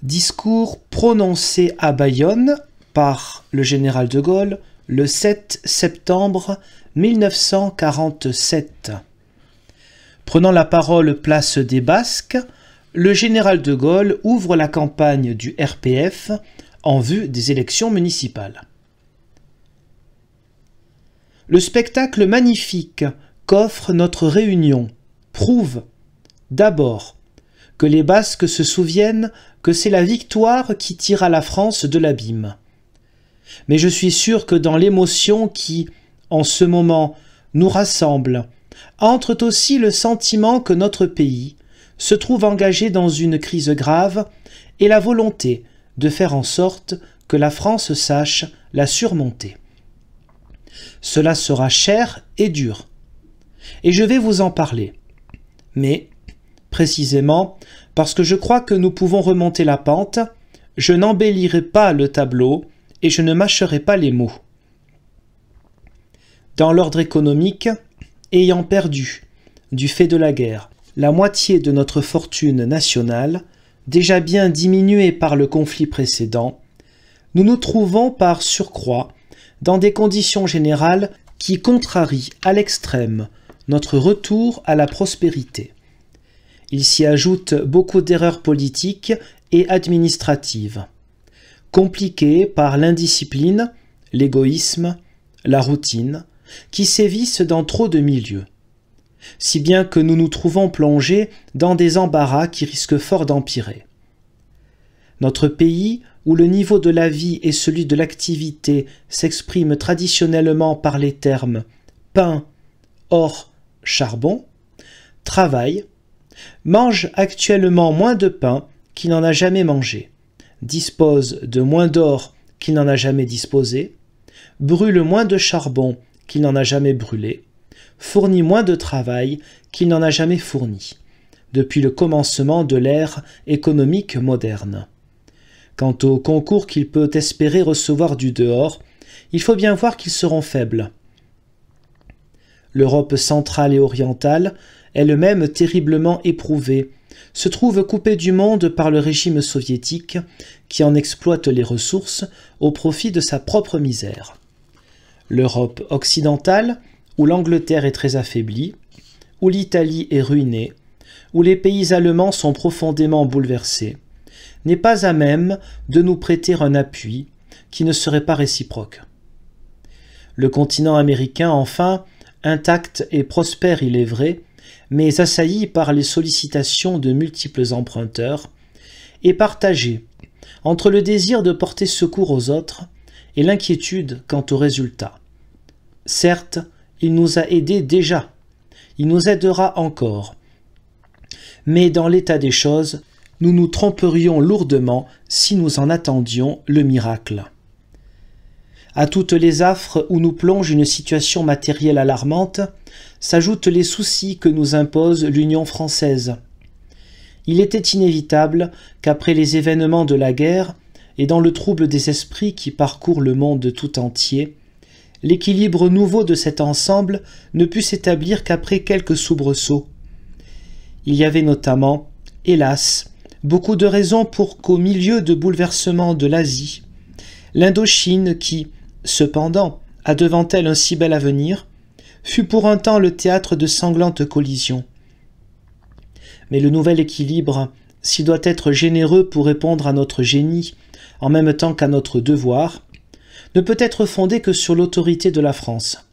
Discours prononcé à Bayonne par le général de Gaulle le 7 septembre 1947. Prenant la parole place des Basques, le général de Gaulle ouvre la campagne du RPF en vue des élections municipales. Le spectacle magnifique qu'offre notre réunion prouve, d'abord, que les Basques se souviennent que c'est la victoire qui tira la France de l'abîme. Mais je suis sûr que dans l'émotion qui, en ce moment, nous rassemble, entre aussi le sentiment que notre pays se trouve engagé dans une crise grave et la volonté de faire en sorte que la France sache la surmonter. Cela sera cher et dur, et je vais vous en parler. Mais, précisément, parce que je crois que nous pouvons remonter la pente, je n'embellirai pas le tableau et je ne mâcherai pas les mots. Dans l'ordre économique, ayant perdu, du fait de la guerre, la moitié de notre fortune nationale, déjà bien diminuée par le conflit précédent, nous nous trouvons par surcroît dans des conditions générales qui contrarient à l'extrême notre retour à la prospérité. Il s'y ajoute beaucoup d'erreurs politiques et administratives, compliquées par l'indiscipline, l'égoïsme, la routine, qui sévissent dans trop de milieux, si bien que nous nous trouvons plongés dans des embarras qui risquent fort d'empirer. Notre pays, où le niveau de la vie et celui de l'activité s'expriment traditionnellement par les termes pain, or, charbon, travaille, mange actuellement moins de pain qu'il n'en a jamais mangé, dispose de moins d'or qu'il n'en a jamais disposé, brûle moins de charbon qu'il n'en a jamais brûlé, fournit moins de travail qu'il n'en a jamais fourni, depuis le commencement de l'ère économique moderne. Quant aux concours qu'il peut espérer recevoir du dehors, il faut bien voir qu'ils seront faibles. L'Europe centrale et orientale, elle-même terriblement éprouvée, se trouve coupée du monde par le régime soviétique qui en exploite les ressources au profit de sa propre misère. L'Europe occidentale, où l'Angleterre est très affaiblie, où l'Italie est ruinée, où les pays allemands sont profondément bouleversés, n'est pas à même de nous prêter un appui qui ne serait pas réciproque. Le continent américain, enfin, intact et prospère il est vrai, mais assailli par les sollicitations de multiples emprunteurs, est partagé entre le désir de porter secours aux autres et l'inquiétude quant aux résultats. Certes, il nous a aidés déjà, il nous aidera encore, mais dans l'état des choses, nous nous tromperions lourdement si nous en attendions le miracle. À toutes les affres où nous plonge une situation matérielle alarmante, s'ajoutent les soucis que nous impose l'Union française. Il était inévitable qu'après les événements de la guerre, et dans le trouble des esprits qui parcourt le monde tout entier, l'équilibre nouveau de cet ensemble ne put s'établir qu'après quelques soubresauts. Il y avait notamment, hélas, beaucoup de raisons pour qu'au milieu de bouleversements de l'Asie, l'Indochine qui, cependant, a devant elle un si bel avenir, fut pour un temps le théâtre de sanglantes collisions. Mais le nouvel équilibre, s'il doit être généreux pour répondre à notre génie, en même temps qu'à notre devoir, ne peut être fondé que sur l'autorité de la France.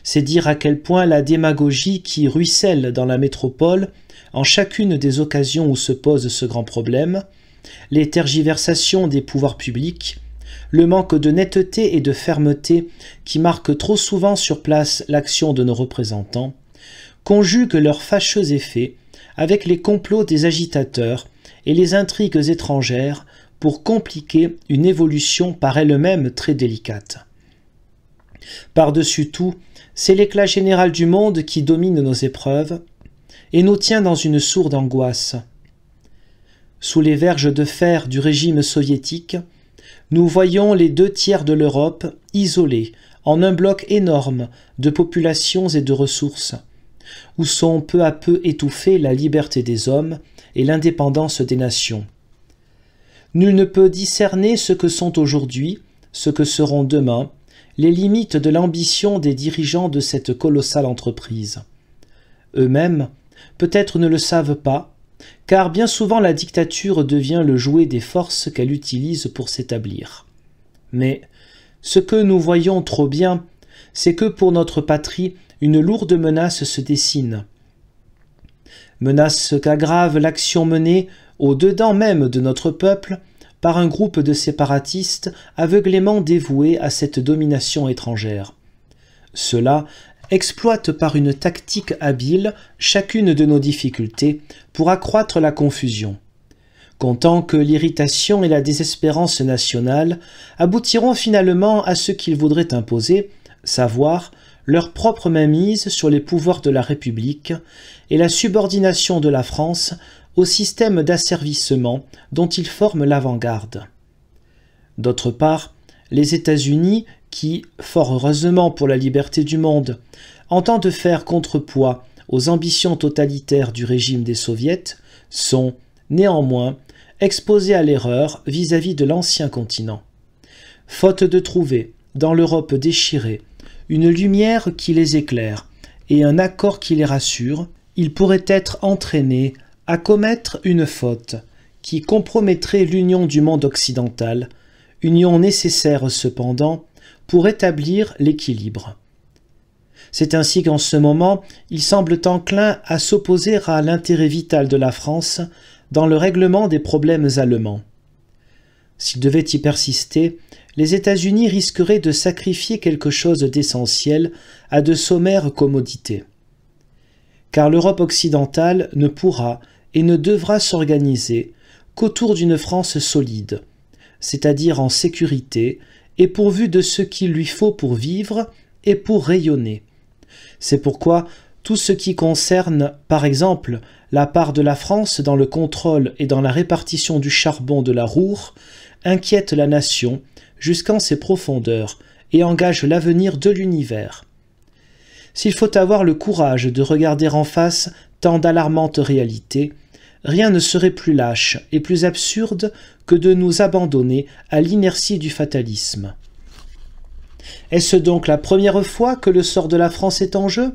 C'est dire à quel point la démagogie qui ruisselle dans la métropole, en chacune des occasions où se pose ce grand problème, les tergiversations des pouvoirs publics, le manque de netteté et de fermeté qui marque trop souvent sur place l'action de nos représentants, conjuguent leurs fâcheux effets avec les complots des agitateurs et les intrigues étrangères pour compliquer une évolution par elle-même très délicate. Par-dessus tout, c'est l'éclat général du monde qui domine nos épreuves et nous tient dans une sourde angoisse. Sous les verges de fer du régime soviétique, nous voyons les 2/3 de l'Europe isolés en un bloc énorme de populations et de ressources, où sont peu à peu étouffées la liberté des hommes et l'indépendance des nations. Nul ne peut discerner ce que sont aujourd'hui, ce que seront demain, les limites de l'ambition des dirigeants de cette colossale entreprise. Eux-mêmes, peut-être ne le savent pas, car bien souvent la dictature devient le jouet des forces qu'elle utilise pour s'établir. Mais ce que nous voyons trop bien, c'est que pour notre patrie, une lourde menace se dessine. Menace qu'aggrave l'action menée au-dedans même de notre peuple par un groupe de séparatistes aveuglément dévoués à cette domination étrangère. Ceux-là exploitent par une tactique habile chacune de nos difficultés pour accroître la confusion, comptant que l'irritation et la désespérance nationale aboutiront finalement à ce qu'ils voudraient imposer, savoir leur propre mainmise sur les pouvoirs de la République et la subordination de la France au système d'asservissement dont ils forment l'avant-garde. D'autre part, les États-Unis, qui, fort heureusement pour la liberté du monde, entendent faire contrepoids aux ambitions totalitaires du régime des Soviets, sont, néanmoins, exposés à l'erreur vis-à-vis de l'ancien continent. Faute de trouver, dans l'Europe déchirée, une lumière qui les éclaire et un accord qui les rassure, ils pourraient être entraînés à commettre une faute qui compromettrait l'union du monde occidental, union nécessaire cependant pour établir l'équilibre. C'est ainsi qu'en ce moment, ils semblent enclins à s'opposer à l'intérêt vital de la France dans le règlement des problèmes allemands. S'ils devaient y persister, les États-Unis risqueraient de sacrifier quelque chose d'essentiel à de sommaires commodités. Car l'Europe occidentale ne pourra et ne devra s'organiser qu'autour d'une France solide, c'est-à-dire en sécurité et pourvue de ce qu'il lui faut pour vivre et pour rayonner. C'est pourquoi tout ce qui concerne, par exemple, la part de la France dans le contrôle et dans la répartition du charbon de la Ruhr, inquiète la nation jusqu'en ses profondeurs et engage l'avenir de l'univers. S'il faut avoir le courage de regarder en face tant d'alarmantes réalités, rien ne serait plus lâche et plus absurde que de nous abandonner à l'inertie du fatalisme. Est-ce donc la première fois que le sort de la France est en jeu ?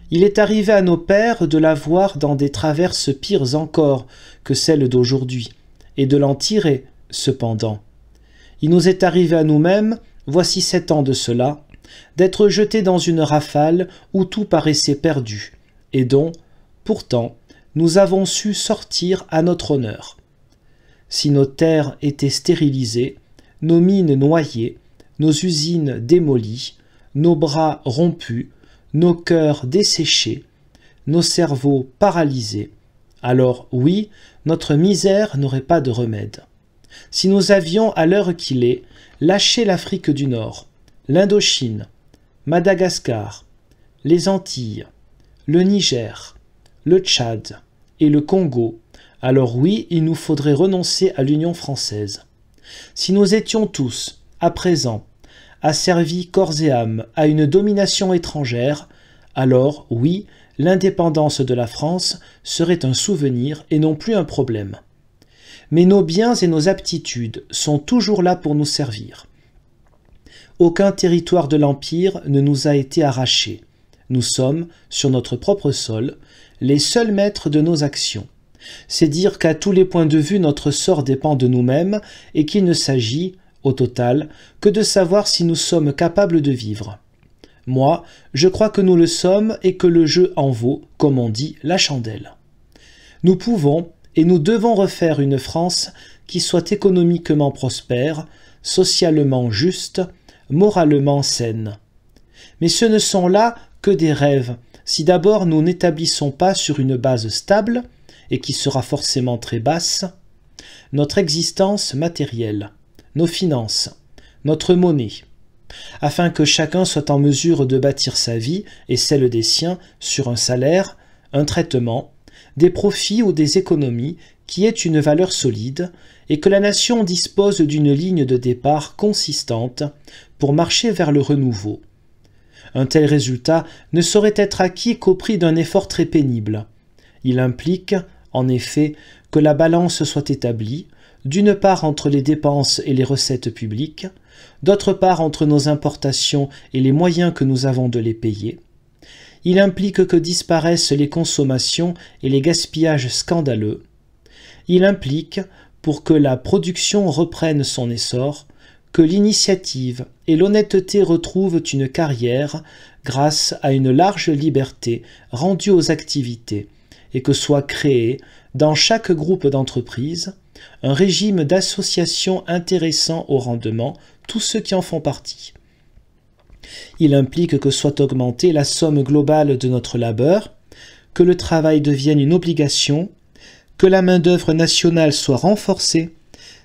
Il est arrivé à nos pères de la voir dans des traverses pires encore que celles d'aujourd'hui, et de l'en tirer, cependant. Il nous est arrivé à nous-mêmes, voici 7 ans de cela, d'être jetés dans une rafale où tout paraissait perdu, et dont, pourtant, nous avons su sortir à notre honneur. Si nos terres étaient stérilisées, nos mines noyées, nos usines démolies, nos bras rompus, nos cœurs desséchés, nos cerveaux paralysés, alors oui, notre misère n'aurait pas de remède. Si nous avions, à l'heure qu'il est, lâché l'Afrique du Nord, l'Indochine, Madagascar, les Antilles, le Niger, le Tchad et le Congo, alors oui, il nous faudrait renoncer à l'Union française. Si nous étions tous, à présent, asservis corps et âme à une domination étrangère, alors oui, l'indépendance de la France serait un souvenir et non plus un problème. Mais nos biens et nos aptitudes sont toujours là pour nous servir. Aucun territoire de l'Empire ne nous a été arraché. Nous sommes, sur notre propre sol, les seuls maîtres de nos actions. C'est dire qu'à tous les points de vue notre sort dépend de nous-mêmes et qu'il ne s'agit, au total, que de savoir si nous sommes capables de vivre. Moi, je crois que nous le sommes et que le jeu en vaut, comme on dit, la chandelle. Nous pouvons et nous devons refaire une France qui soit économiquement prospère, socialement juste, moralement saine. Mais ce ne sont là que des rêves, si d'abord nous n'établissons pas sur une base stable, et qui sera forcément très basse, notre existence matérielle, nos finances, notre monnaie, afin que chacun soit en mesure de bâtir sa vie et celle des siens sur un salaire, un traitement, des profits ou des économies qui aient une valeur solide et que la nation dispose d'une ligne de départ consistante pour marcher vers le renouveau. Un tel résultat ne saurait être acquis qu'au prix d'un effort très pénible. Il implique, en effet, que la balance soit établie, d'une part entre les dépenses et les recettes publiques, d'autre part entre nos importations et les moyens que nous avons de les payer. Il implique que disparaissent les consommations et les gaspillages scandaleux. Il implique, pour que la production reprenne son essor, que l'initiative et l'honnêteté retrouvent une carrière grâce à une large liberté rendue aux activités et que soit créé, dans chaque groupe d'entreprises, un régime d'association intéressant au rendement tous ceux qui en font partie. Il implique que soit augmentée la somme globale de notre labeur, que le travail devienne une obligation, que la main-d'œuvre nationale soit renforcée,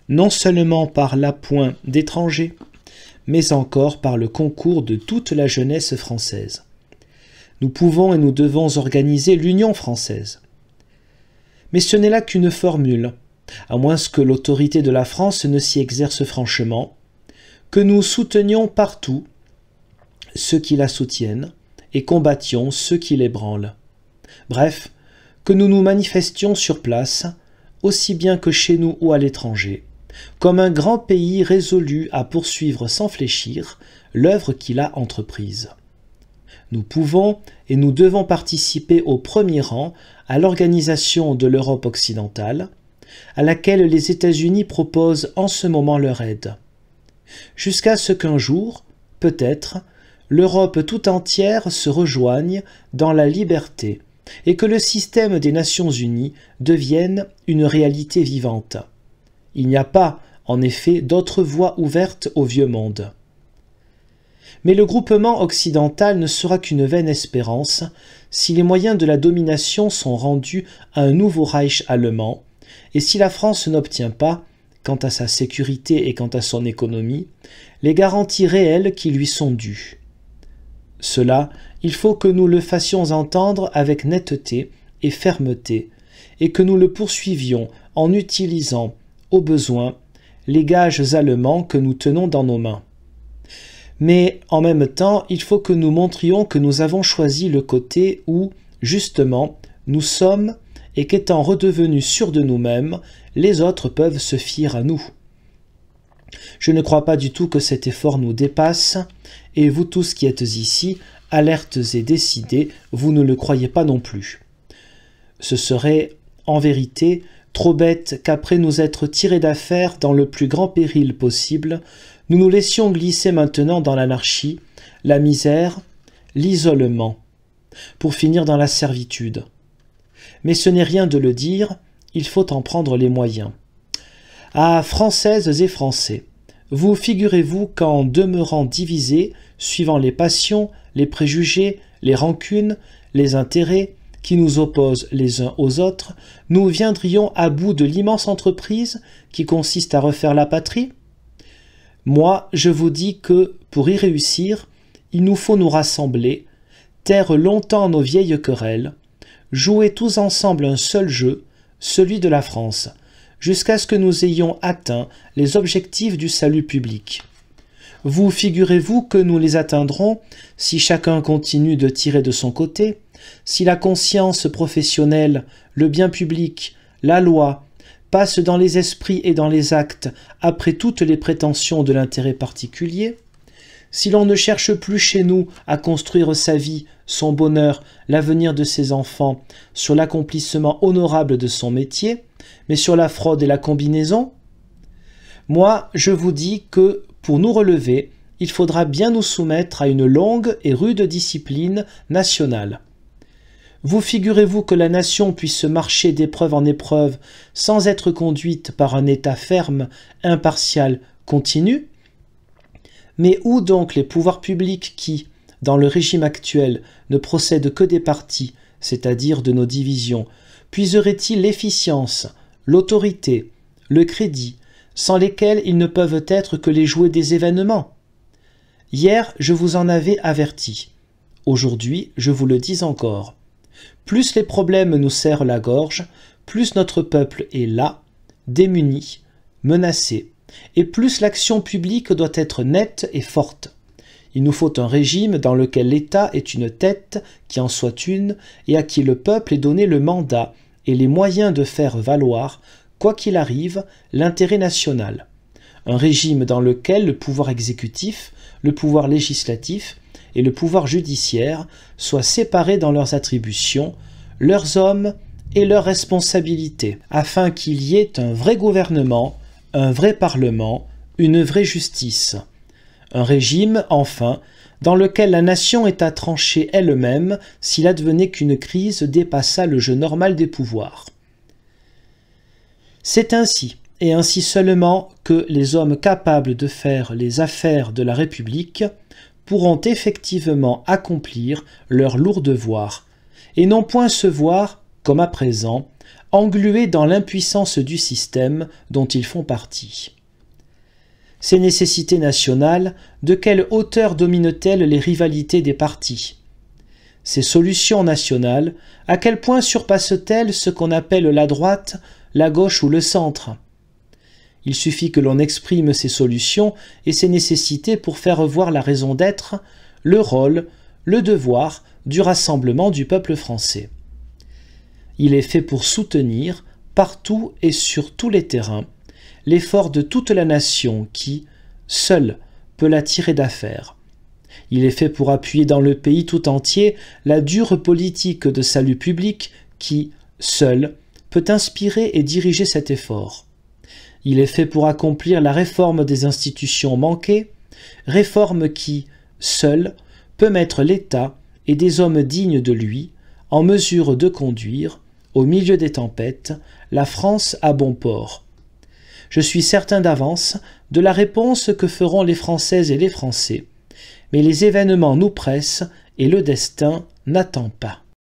non seulement par l'appoint d'étrangers, mais encore par le concours de toute la jeunesse française. Nous pouvons et nous devons organiser l'Union française. Mais ce n'est là qu'une formule, à moins que l'autorité de la France ne s'y exerce franchement, que nous soutenions partout ceux qui la soutiennent et combattions ceux qui l'ébranlent. Bref, que nous nous manifestions sur place, aussi bien que chez nous ou à l'étranger, comme un grand pays résolu à poursuivre sans fléchir l'œuvre qu'il a entreprise. Nous pouvons et nous devons participer au premier rang à l'organisation de l'Europe occidentale, à laquelle les États-Unis proposent en ce moment leur aide. Jusqu'à ce qu'un jour, peut-être, l'Europe tout entière se rejoigne dans la liberté et que le système des Nations Unies devienne une réalité vivante. Il n'y a pas, en effet, d'autre voie ouverte au vieux monde. Mais le groupement occidental ne sera qu'une vaine espérance si les moyens de la domination sont rendus à un nouveau Reich allemand et si la France n'obtient pas, quant à sa sécurité et quant à son économie, les garanties réelles qui lui sont dues. Cela, il faut que nous le fassions entendre avec netteté et fermeté, et que nous le poursuivions en utilisant, au besoin, les gages allemands que nous tenons dans nos mains. Mais en même temps, il faut que nous montrions que nous avons choisi le côté où, justement, nous sommes et qu'étant redevenus sûrs de nous-mêmes, les autres peuvent se fier à nous. Je ne crois pas du tout que cet effort nous dépasse, et vous tous qui êtes ici, alertes et décidés, vous ne le croyez pas non plus. Ce serait, en vérité, trop bête qu'après nous être tirés d'affaire dans le plus grand péril possible, nous nous laissions glisser maintenant dans l'anarchie, la misère, l'isolement, pour finir dans la servitude. Mais ce n'est rien de le dire, il faut en prendre les moyens. Ah, Françaises et Français, vous figurez-vous qu'en demeurant divisés, suivant les passions, les préjugés, les rancunes, les intérêts qui nous opposent les uns aux autres, nous viendrions à bout de l'immense entreprise qui consiste à refaire la patrie? Moi, je vous dis que, pour y réussir, il nous faut nous rassembler, taire longtemps nos vieilles querelles, jouer tous ensemble un seul jeu, celui de la France, jusqu'à ce que nous ayons atteint les objectifs du salut public. Vous figurez-vous que nous les atteindrons si chacun continue de tirer de son côté, si la conscience professionnelle, le bien public, la loi, passent dans les esprits et dans les actes après toutes les prétentions de l'intérêt particulier, si l'on ne cherche plus chez nous à construire sa vie, son bonheur, l'avenir de ses enfants, sur l'accomplissement honorable de son métier, mais sur la fraude et la combinaison? Moi, je vous dis que, pour nous relever, il faudra bien nous soumettre à une longue et rude discipline nationale. Vous figurez-vous que la nation puisse marcher d'épreuve en épreuve sans être conduite par un État ferme, impartial, continu? Mais où donc les pouvoirs publics qui, dans le régime actuel, ne procèdent que des partis, c'est-à-dire de nos divisions, puiseraient-ils l'efficience, l'autorité, le crédit, sans lesquels ils ne peuvent être que les jouets des événements? Hier, je vous en avais averti. Aujourd'hui, je vous le dis encore. Plus les problèmes nous serrent la gorge, plus notre peuple est là, démuni, menacé, et plus l'action publique doit être nette et forte. Il nous faut un régime dans lequel l'État est une tête qui en soit une et à qui le peuple ait donné le mandat et les moyens de faire valoir quoi qu'il arrive, l'intérêt national. Un régime dans lequel le pouvoir exécutif, le pouvoir législatif et le pouvoir judiciaire soient séparés dans leurs attributions, leurs hommes et leurs responsabilités, afin qu'il y ait un vrai gouvernement, un vrai parlement, une vraie justice. Un régime, enfin, dans lequel la nation est à trancher elle-même s'il advenait qu'une crise dépassât le jeu normal des pouvoirs. C'est ainsi, et ainsi seulement, que les hommes capables de faire les affaires de la République pourront effectivement accomplir leur lourd devoir, et non point se voir, comme à présent, englués dans l'impuissance du système dont ils font partie. Ces nécessités nationales, de quelle hauteur dominent-elles les rivalités des partis? Ces solutions nationales, à quel point surpassent-elles ce qu'on appelle la droite, la gauche ou le centre? Il suffit que l'on exprime ces solutions et ces nécessités pour faire voir la raison d'être, le rôle, le devoir du rassemblement du peuple français. Il est fait pour soutenir, partout et sur tous les terrains, l'effort de toute la nation qui, seule, peut la tirer d'affaire. Il est fait pour appuyer dans le pays tout entier la dure politique de salut public qui, seule, peut inspirer et diriger cet effort. Il est fait pour accomplir la réforme des institutions manquées, réforme qui, seule, peut mettre l'État et des hommes dignes de lui en mesure de conduire, au milieu des tempêtes, la France à bon port. Je suis certain d'avance de la réponse que feront les Françaises et les Français, mais les événements nous pressent et le destin n'attend pas.